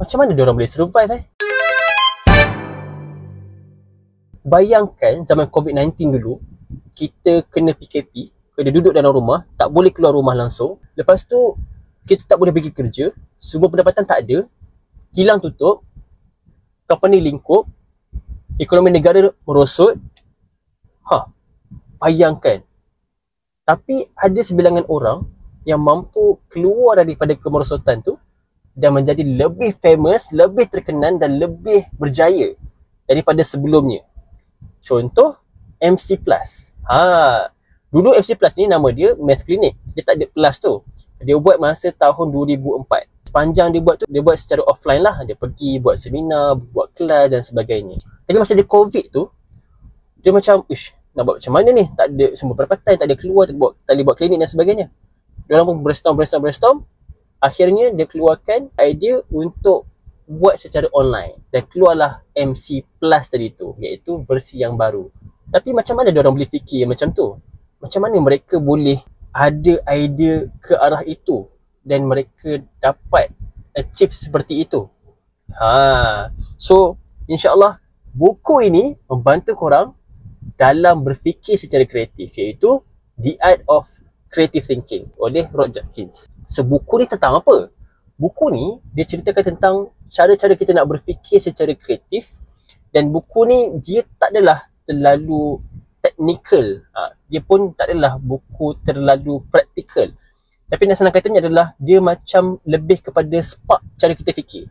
Macam mana diorang boleh survive Bayangkan zaman COVID-19 dulu, kita kena PKP, kena duduk dalam rumah, tak boleh keluar rumah langsung. Lepas tu, kita tak boleh pergi kerja, sumber pendapatan tak ada, kilang tutup, company lingkup, ekonomi negara merosot. Bayangkan. Tapi ada sebilangan orang yang mampu keluar daripada kemerosotan tu dan menjadi lebih famous, lebih terkenan dan lebih berjaya daripada sebelumnya. Contoh, MC Plus. Dulu MC Plus ni nama dia Math Clinic. Dia tak ada plus tu. Dia buat masa tahun 2004. Sepanjang dia buat tu, dia buat secara offline lah. Dia pergi buat seminar, buat kelas dan sebagainya. Tapi masa dia COVID tu, dia macam, nak buat macam mana ni? Tak ada sumber pendapatan, tak ada keluar, tak boleh buat klinik dan sebagainya. Dia orang pun brainstorm. Akhirnya dia keluarkan idea untuk buat secara online dan keluarlah MC Plus tadi tu, iaitu versi yang baru. Tapi macam mana dia orang boleh fikir macam tu? Macam mana mereka boleh ada idea ke arah itu dan mereka dapat achieve seperti itu? So insya-Allah buku ini membantu korang dalam berfikir secara kreatif, iaitu The Art of Creative Thinking oleh Rod Judkins. So buku ni tentang apa? Buku ni dia ceritakan tentang cara-cara kita nak berfikir secara kreatif, dan buku ni dia tak adalah terlalu teknikal. Dia pun tak adalah buku terlalu praktikal. Tapi nak senang katanya adalah dia macam lebih kepada spark cara kita fikir.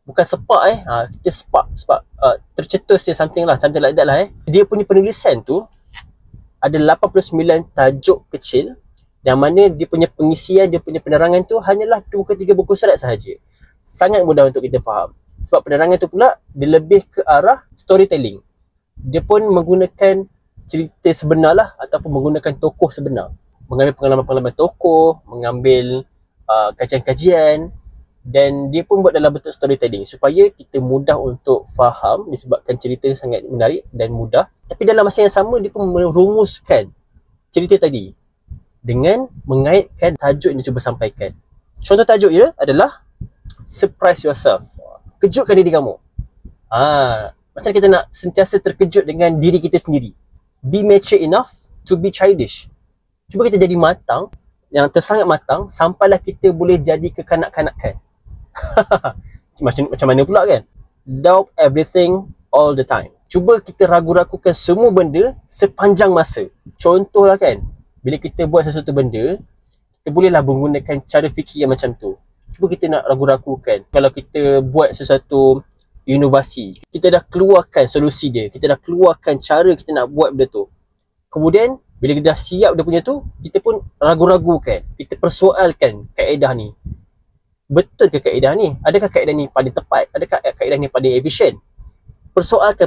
Bukan spark kita spark tercetus dia something like that lah. Dia punya penulisan tu ada 89 tajuk kecil, yang mana dia punya pengisian, dia punya penerangan tu hanyalah 2 ke 3 buku surat sahaja. Sangat mudah untuk kita faham. Sebab penerangan tu pula dia lebih ke arah storytelling. Dia pun menggunakan cerita sebenar lah, ataupun menggunakan tokoh sebenar. Mengambil pengalaman-pengalaman tokoh, mengambil kajian-kajian, dan dia pun buat dalam bentuk storytelling supaya kita mudah untuk faham disebabkan cerita sangat menarik dan mudah. Tapi dalam masa yang sama dia pun merumuskan cerita tadi dengan mengaitkan tajuk yang dia cuba sampaikan. Contoh tajuk dia adalah Surprise Yourself. Kejutkan diri kamu. Macam kita nak sentiasa terkejut dengan diri kita sendiri. Be mature enough to be childish. Cuba kita jadi matang, yang tersangat matang, sampailah kita boleh jadi kekanak-kanakan. Macam mana pula kan? Doubt everything all the time. Cuba kita ragu-ragukan semua benda sepanjang masa. Contohlah kan, bila kita buat sesuatu benda, kita bolehlah menggunakan cara fikir yang macam tu. Cuba kita nak ragu-ragukan. Kalau kita buat sesuatu inovasi, kita dah keluarkan solusi dia, kita dah keluarkan cara kita nak buat benda tu. Kemudian bila kita dah siap dia punya tu, kita pun ragu-ragukan, kita persoalkan kaedah ni. Betul ke kaedah ni? Adakah kaedah ni paling tepat? Adakah kaedah ni paling efisien? Persoalkan.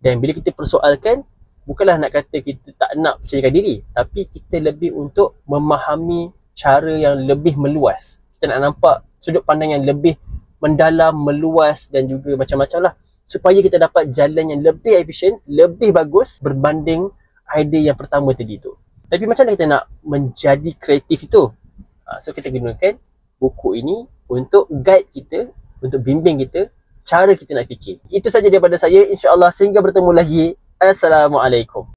Dan bila kita persoalkan, bukanlah nak kata kita tak nak percayakan diri, tapi kita lebih untuk memahami cara yang lebih meluas. Kita nak nampak sudut pandang yang lebih mendalam, meluas dan juga macam-macam lah, supaya kita dapat jalan yang lebih efisien, lebih bagus berbanding idea yang pertama tadi tu. Tapi macam mana kita nak menjadi kreatif itu? So kita gunakan buku ini untuk guide kita, untuk bimbing kita cara kita nak fikir. Itu saja daripada saya. InsyaAllah sehingga bertemu lagi. Assalamualaikum.